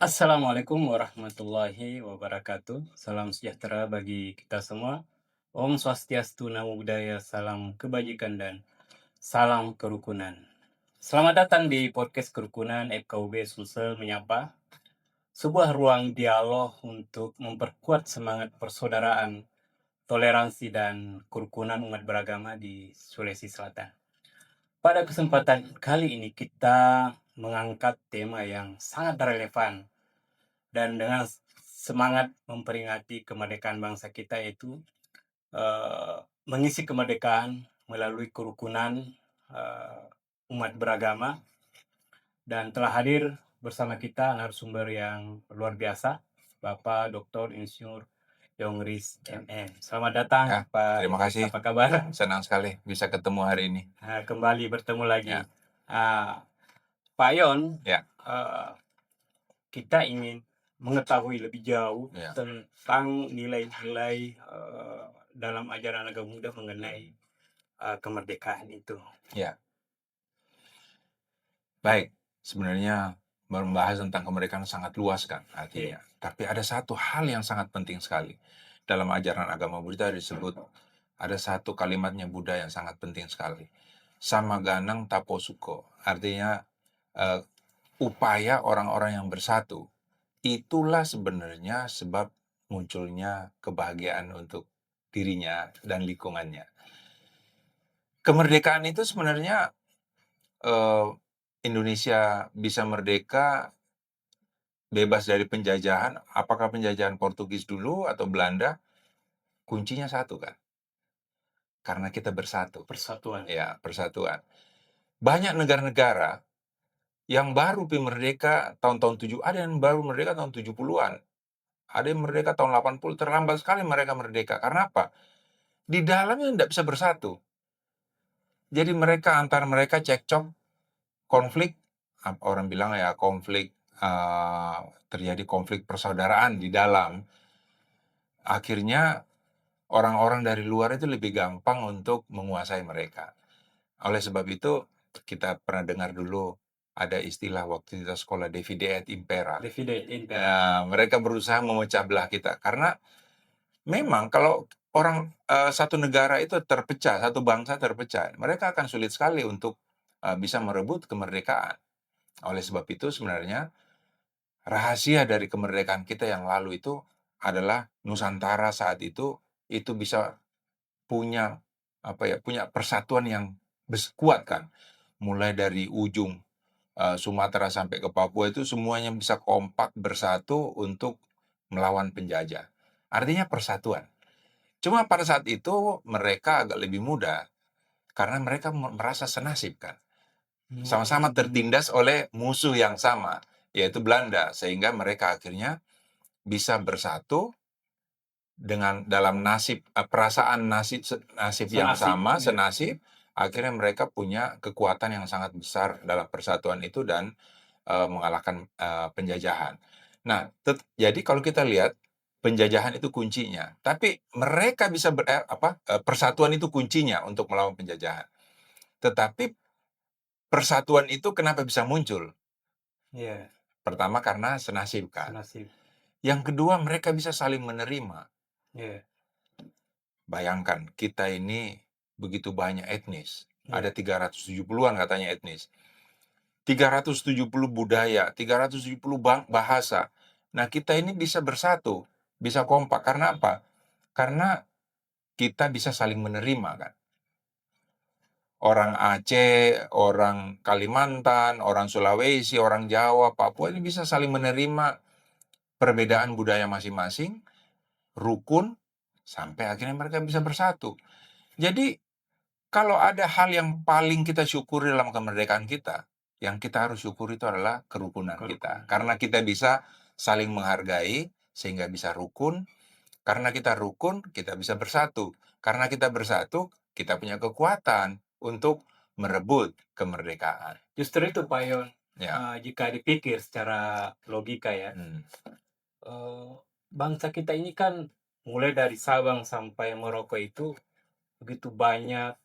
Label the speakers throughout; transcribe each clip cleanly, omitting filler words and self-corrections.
Speaker 1: Assalamualaikum warahmatullahi wabarakatuh. Salam sejahtera bagi kita semua. Om Swastiastu, Namo Buddhaya, salam kebajikan dan salam kerukunan. Selamat datang di podcast Kerukunan FKUB Sulsel Menyapa, sebuah ruang dialog untuk memperkuat semangat persaudaraan, toleransi, dan kerukunan umat beragama di Sulawesi Selatan. Pada kesempatan kali ini kita mengangkat tema yang sangat relevan dan dengan semangat memperingati kemerdekaan bangsa kita, yaitu mengisi kemerdekaan melalui kerukunan umat beragama. Dan telah hadir bersama kita narasumber yang luar biasa, Bapak Dr. Insinyur Yongris MM. Selamat datang,
Speaker 2: Ya,
Speaker 1: Pak.
Speaker 2: terima kasih.
Speaker 1: Apa kabar?
Speaker 2: Senang sekali bisa ketemu hari ini.
Speaker 1: Kembali bertemu lagi.
Speaker 2: Ya.
Speaker 1: Pak Yon,
Speaker 2: Ya.
Speaker 1: kita ingin mengetahui lebih jauh
Speaker 2: Ya.
Speaker 1: tentang nilai-nilai dalam ajaran agama Buddha mengenai kemerdekaan itu.
Speaker 2: Ya. Baik, sebenarnya membahas tentang kemerdekaan sangat luas kan artinya. Tapi ada satu hal yang sangat penting sekali. Dalam ajaran agama Buddha disebut, ada satu kalimatnya Buddha yang sangat penting sekali. Samaganang taposuko. Artinya upaya orang-orang yang bersatu. Itulah sebenarnya sebab munculnya kebahagiaan untuk dirinya dan lingkungannya. Kemerdekaan itu sebenarnya Indonesia bisa merdeka bebas dari penjajahan. Apakah penjajahan Portugis dulu atau Belanda? Kuncinya satu kan, karena kita bersatu.
Speaker 1: Persatuan.
Speaker 2: Ya, persatuan. Banyak negara-negara yang baru merdeka tahun-tahun 7, ada yang baru merdeka tahun 70-an. Ada yang merdeka tahun 80, terlambat sekali mereka merdeka. Karena apa? Di dalamnya tidak bisa bersatu. Jadi mereka antar mereka cekcok, konflik, orang bilang ya konflik, terjadi konflik persaudaraan di dalam. Akhirnya orang-orang dari luar itu lebih gampang untuk menguasai mereka. Oleh sebab itu, kita pernah dengar dulu ada istilah waktu kita sekolah divide et impera. Mereka berusaha memecah belah kita. Karena memang kalau orang satu negara itu terpecah, satu bangsa terpecah, mereka akan sulit sekali untuk bisa merebut kemerdekaan. Oleh sebab itu sebenarnya rahasia dari kemerdekaan kita yang lalu itu adalah Nusantara saat itu bisa punya punya persatuan yang kuat kan. Mulai dari ujung Sumatera sampai ke Papua itu semuanya bisa kompak bersatu untuk melawan penjajah. Artinya persatuan. Cuma pada saat itu mereka agak lebih mudah karena mereka merasa senasib kan. Sama-sama tertindas oleh musuh yang sama, yaitu Belanda, sehingga mereka akhirnya bisa bersatu dengan dalam perasaan nasib yang sama, senasib. Akhirnya mereka punya kekuatan yang sangat besar dalam persatuan itu dan mengalahkan penjajahan. Nah, jadi kalau kita lihat penjajahan itu kuncinya, tapi mereka bisa persatuan itu kuncinya untuk melawan penjajahan. Tetapi persatuan itu kenapa bisa muncul?
Speaker 1: Yeah.
Speaker 2: Pertama karena senasib kan.
Speaker 1: Senasib.
Speaker 2: Yang kedua mereka bisa saling menerima.
Speaker 1: Yeah.
Speaker 2: Bayangkan kita ini begitu banyak etnis. Ada 370-an katanya etnis. 370 budaya, 370 bahasa. Nah, kita ini bisa bersatu, bisa kompak. Karena apa? Karena kita bisa saling menerima kan. Orang Aceh, orang Kalimantan, orang Sulawesi, orang Jawa, Papua ini bisa saling menerima perbedaan budaya masing-masing, rukun, sampai akhirnya mereka bisa bersatu. Jadi, kalau ada hal yang paling kita syukuri dalam kemerdekaan kita, yang kita harus syukuri itu adalah kerukunan kita. Karena kita bisa saling menghargai, sehingga bisa rukun. Karena kita rukun, kita bisa bersatu. Karena kita bersatu, kita punya kekuatan untuk merebut kemerdekaan.
Speaker 1: Justru itu Pak Yon,
Speaker 2: Ya.
Speaker 1: jika dipikir secara logika ya, bangsa kita ini kan mulai dari Sabang sampai Merauke itu begitu banyak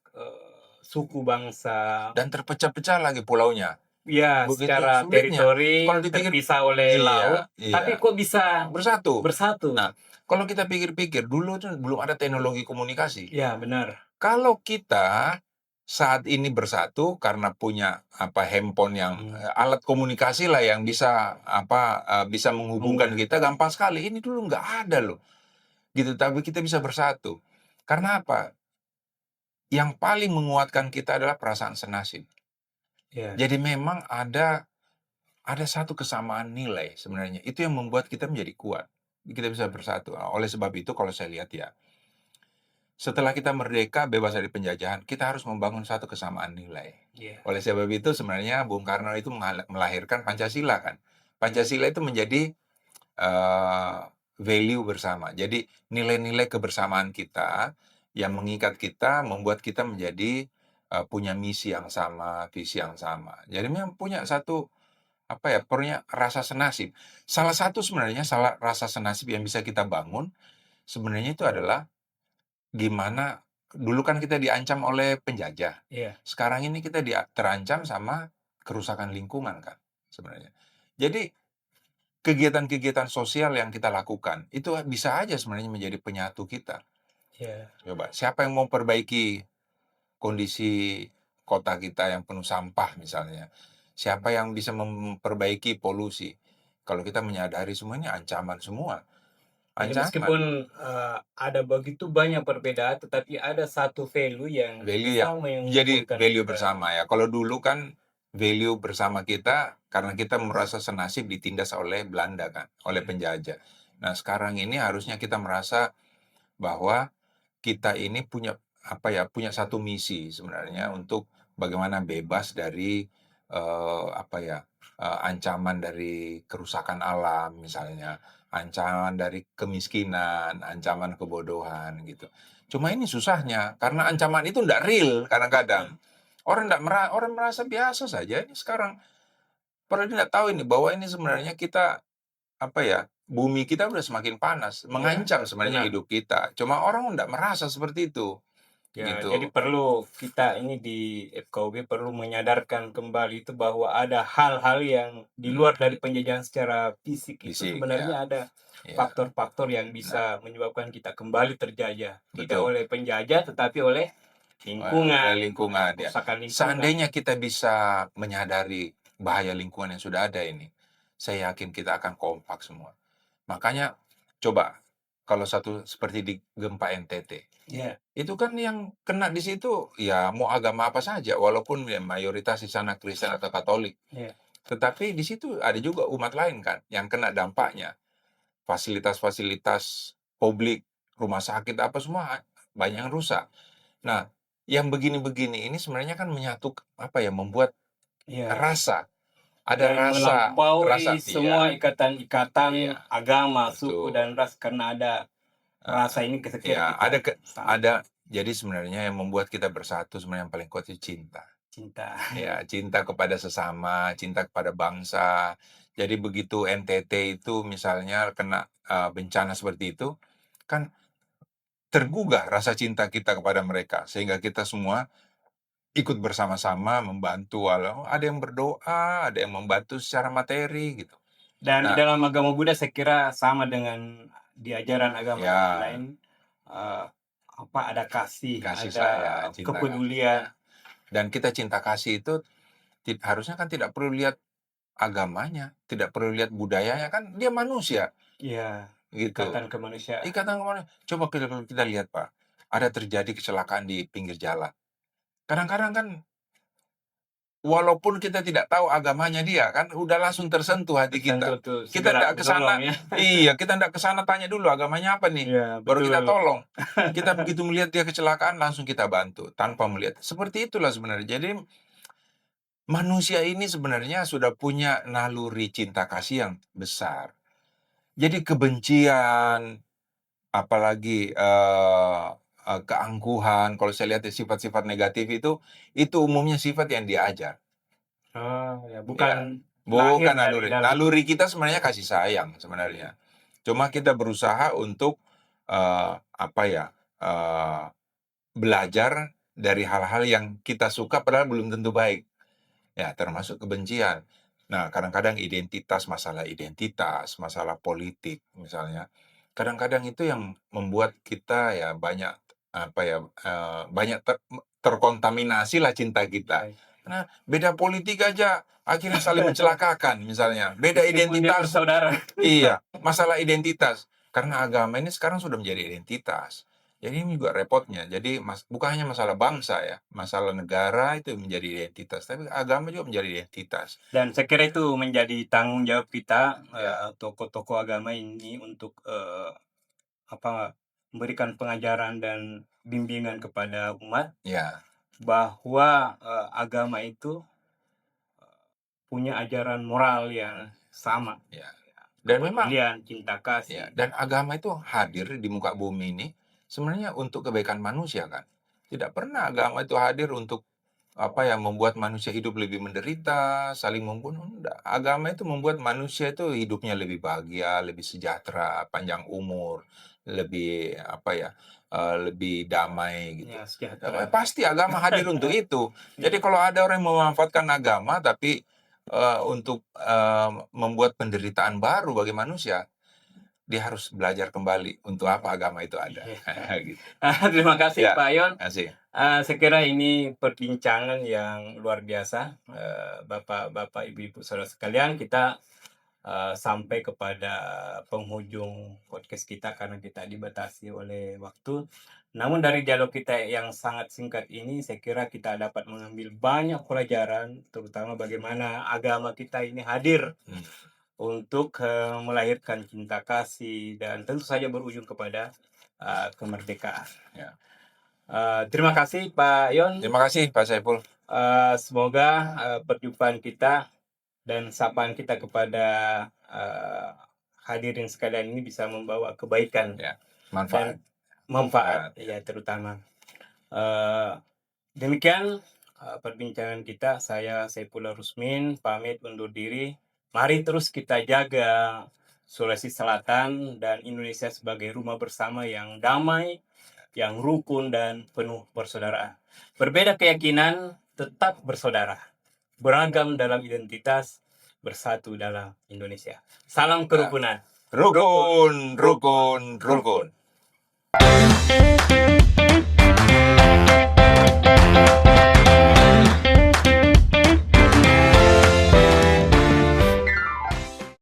Speaker 1: suku bangsa.
Speaker 2: Dan terpecah-pecah lagi pulaunya.
Speaker 1: Ya,
Speaker 2: Begitu
Speaker 1: secara
Speaker 2: sulitnya. Kalau
Speaker 1: teritori
Speaker 2: dipikir
Speaker 1: terpisah oleh laut,
Speaker 2: iya
Speaker 1: tapi
Speaker 2: iya,
Speaker 1: kok bisa
Speaker 2: bersatu.
Speaker 1: bersatu?
Speaker 2: Nah, kalau kita pikir-pikir, dulu tuh belum ada teknologi komunikasi.
Speaker 1: Ya, benar.
Speaker 2: Kalau kita saat ini bersatu karena punya, handphone yang,
Speaker 1: Hmm.
Speaker 2: alat komunikasi lah yang bisa, bisa menghubungkan
Speaker 1: Menghubung.
Speaker 2: kita gampang sekali. Ini dulu nggak ada loh, gitu. Tapi kita bisa bersatu. Karena apa? Yang paling menguatkan kita adalah perasaan senasib.
Speaker 1: Ya,
Speaker 2: Jadi memang ada satu kesamaan nilai sebenarnya, itu yang membuat kita menjadi kuat. Kita bisa bersatu. Oleh sebab itu kalau saya lihat ya, setelah kita merdeka bebas dari penjajahan, kita harus membangun satu kesamaan nilai.
Speaker 1: ya,
Speaker 2: Oleh sebab itu sebenarnya Bung Karno itu melahirkan Pancasila kan. Pancasila itu menjadi eee, value bersama. Jadi nilai-nilai kebersamaan kita yang mengikat kita, membuat kita menjadi, punya misi yang sama, visi yang sama. Jadi memang punya satu, punya rasa senasib. Salah satu sebenarnya rasa senasib yang bisa kita bangun, sebenarnya itu adalah gimana dulu kan kita diancam oleh penjajah.
Speaker 1: ya,
Speaker 2: Sekarang ini kita terancam sama kerusakan lingkungan kan sebenarnya. Jadi kegiatan-kegiatan sosial yang kita lakukan itu bisa aja sebenarnya menjadi penyatu kita.
Speaker 1: ya.
Speaker 2: Coba siapa yang mau perbaiki kondisi kota kita yang penuh sampah misalnya? Siapa yang bisa memperbaiki polusi? Kalau kita menyadari semuanya ancaman semua,
Speaker 1: Jadi
Speaker 2: ancaman.
Speaker 1: meskipun ada begitu banyak perbedaan, tetapi ada satu value yang
Speaker 2: Value
Speaker 1: bisa
Speaker 2: yang jadi
Speaker 1: mengumpulkan
Speaker 2: value
Speaker 1: kita.
Speaker 2: bersama ya. Kalau dulu kan value bersama kita karena kita merasa senasib ditindas oleh Belanda kan, oleh
Speaker 1: Ya,
Speaker 2: penjajah. Nah, sekarang ini harusnya kita merasa bahwa kita ini punya punya satu misi sebenarnya untuk bagaimana bebas dari ancaman dari kerusakan alam misalnya, ancaman dari kemiskinan, ancaman kebodohan gitu. Cuma ini susahnya karena ancaman itu ndak real kadang-kadang. Orang merasa biasa saja ini sekarang. Padahal dia nggak tahu ini bahwa ini sebenarnya kita bumi kita udah semakin panas,
Speaker 1: ya,
Speaker 2: mengancam sebenarnya
Speaker 1: benar.
Speaker 2: hidup kita. Cuma orang nggak merasa seperti itu,
Speaker 1: Ya, jadi
Speaker 2: gitu.
Speaker 1: perlu kita ini di FKUB perlu menyadarkan kembali itu bahwa ada hal-hal yang di
Speaker 2: Hmm,
Speaker 1: luar dari penjajahan secara fisik itu
Speaker 2: fisik, ya,
Speaker 1: sebenarnya ada
Speaker 2: ya.
Speaker 1: faktor-faktor yang
Speaker 2: Nah,
Speaker 1: bisa menyebabkan kita kembali terjajah. Tidak
Speaker 2: betul.
Speaker 1: oleh penjajah tetapi oleh
Speaker 2: Oleh
Speaker 1: lingkungan,
Speaker 2: lingkungan, ya.
Speaker 1: kerusakan lingkungan.
Speaker 2: Seandainya kita bisa menyadari bahaya lingkungan yang sudah ada ini, saya yakin kita akan kompak semua. Makanya coba kalau seperti di gempa NTT,
Speaker 1: Ya,
Speaker 2: itu kan yang kena di situ ya mau agama apa saja, walaupun ya mayoritas di sana Kristen atau Katolik.
Speaker 1: ya.
Speaker 2: Tetapi di situ ada juga umat lain kan yang kena dampaknya. Fasilitas-fasilitas publik, rumah sakit apa semua banyak yang rusak. Nah, yang begini-begini ini sebenarnya kan membuat
Speaker 1: Ya,
Speaker 2: rasa, ada
Speaker 1: dan melampaui semua
Speaker 2: iya,
Speaker 1: ikatan-ikatan
Speaker 2: iya,
Speaker 1: agama, suku
Speaker 2: betul.
Speaker 1: dan ras karena ada
Speaker 2: Heeh,
Speaker 1: rasa ini sekira
Speaker 2: iya,
Speaker 1: kita sama
Speaker 2: jadi sebenarnya yang membuat kita bersatu sebenarnya yang paling kuat itu cinta.
Speaker 1: cinta.
Speaker 2: Ya, cinta kepada sesama, cinta kepada bangsa. Jadi begitu NTT itu misalnya kena, bencana seperti itu, kan tergugah rasa cinta kita kepada mereka, sehingga kita semua ikut bersama-sama membantu, walau ada yang berdoa, ada yang membantu secara materi gitu.
Speaker 1: Dan di
Speaker 2: Nah,
Speaker 1: dalam agama Buddha saya kira sama dengan di ajaran agama yang
Speaker 2: ya
Speaker 1: lain, eee, ada kasih,
Speaker 2: kasih
Speaker 1: ada
Speaker 2: sayang, cinta kasih, ya.
Speaker 1: kepedulian.
Speaker 2: Dan kita cinta kasih itu harusnya kan tidak perlu lihat agamanya, tidak perlu lihat budayanya, kan dia manusia,
Speaker 1: Ya,
Speaker 2: gitu.
Speaker 1: ikatan kemanusiaan.
Speaker 2: Ikatan kemana? Coba kalau kita lihat Pak, ada terjadi kecelakaan di pinggir jalan. Kadang-kadang kan walaupun kita tidak tahu agamanya dia kan udah langsung tersentuh hati
Speaker 1: Tersentuh
Speaker 2: kita.
Speaker 1: tuh
Speaker 2: Kita
Speaker 1: segera
Speaker 2: ndak ke
Speaker 1: menolong
Speaker 2: sana
Speaker 1: ya.
Speaker 2: iya, kita ndak ke sana tanya dulu agamanya apa nih,
Speaker 1: Iya,
Speaker 2: baru kita
Speaker 1: betul.
Speaker 2: tolong. Kita begitu melihat dia kecelakaan langsung kita bantu, tanpa melihat. Seperti itulah sebenarnya. Jadi manusia ini sebenarnya sudah punya naluri cinta kasih yang besar. Jadi kebencian, apalagi, keangkuhan, kalau saya lihat sifat-sifat negatif itu umumnya sifat yang diajar,
Speaker 1: Oh, ya
Speaker 2: ya.
Speaker 1: bukan lahir
Speaker 2: Bukan
Speaker 1: dari
Speaker 2: naluri.
Speaker 1: dalam.
Speaker 2: Naluri kita sebenarnya kasih sayang
Speaker 1: Iya,
Speaker 2: sebenarnya. Cuma kita berusaha untuk, eee, apa ya, eee, belajar dari hal-hal yang kita suka padahal belum tentu baik. Ya, termasuk kebencian. Nah, kadang-kadang masalah identitas, masalah politik misalnya, kadang-kadang itu yang membuat kita ya banyak, apa ya, banyak terkontaminasilah cinta kita.
Speaker 1: Iya,
Speaker 2: Nah, beda politik aja akhirnya saling mencelakakan misalnya, beda
Speaker 1: meskipun dia
Speaker 2: identitas
Speaker 1: bersaudara.
Speaker 2: iya, masalah identitas. Karena agama ini sekarang sudah menjadi identitas. Jadi ini juga repotnya. Jadi bukan hanya masalah bangsa ya, masalah negara itu menjadi identitas, tapi agama juga menjadi identitas.
Speaker 1: Dan saya kira itu menjadi tanggung jawab kita,
Speaker 2: Ya,
Speaker 1: tokoh-tokoh agama ini untuk, memberikan pengajaran dan bimbingan kepada umat
Speaker 2: ya,
Speaker 1: bahwa, agama itu punya ajaran moral yang sama,
Speaker 2: ya. Dan memang
Speaker 1: kepedulian, cinta
Speaker 2: ya,
Speaker 1: kasih.
Speaker 2: dan agama itu hadir di muka bumi ini sebenarnya untuk kebaikan manusia kan. Tidak pernah agama itu hadir untuk apa yang membuat manusia hidup lebih menderita, saling membunuh, enggak. Agama itu membuat manusia itu hidupnya lebih bahagia, lebih sejahtera, panjang umur, lebih apa ya, lebih damai gitu.
Speaker 1: Ya, sejahtera.
Speaker 2: Pasti agama hadir untuk itu. Jadi
Speaker 1: Iya.
Speaker 2: kalau ada orang yang memanfaatkan agama tapi, untuk, membuat penderitaan baru bagi manusia, dia harus belajar kembali untuk apa agama itu ada,
Speaker 1: Iya.
Speaker 2: gitu.
Speaker 1: Terima kasih
Speaker 2: Ya,
Speaker 1: Pak Yon.
Speaker 2: asik.
Speaker 1: Saya kira ini perbincangan yang luar biasa, Bapak, Ibu-ibu, saudara sekalian. Kita sampai kepada penghujung podcast kita karena kita dibatasi oleh waktu. Namun dari dialog kita yang sangat singkat ini, saya kira kita dapat mengambil banyak pelajaran, terutama bagaimana agama kita ini hadir
Speaker 2: Hmm.
Speaker 1: untuk melahirkan cinta kasih dan tentu saja berujung kepada kemerdekaan.
Speaker 2: Ya.
Speaker 1: Terima kasih Pak Yon.
Speaker 2: Terima kasih Pak Saiful.
Speaker 1: Semoga perjumpaan kita dan sapaan kita kepada hadirin sekalian ini bisa membawa kebaikan
Speaker 2: Ya,
Speaker 1: dan
Speaker 2: manfaat.
Speaker 1: manfaat,
Speaker 2: Ya.
Speaker 1: ya terutama. Eh, Demikian perbincangan kita. Saya Saifullah Rusmin pamit undur diri. Mari terus kita jaga Sulawesi Selatan dan Indonesia sebagai rumah bersama yang damai, yang rukun dan penuh persaudaraan. Berbeda keyakinan, tetap bersaudara. Beragam dalam identitas, bersatu dalam Indonesia. Salam kerukunan.
Speaker 2: Rukun, rukun, rukun.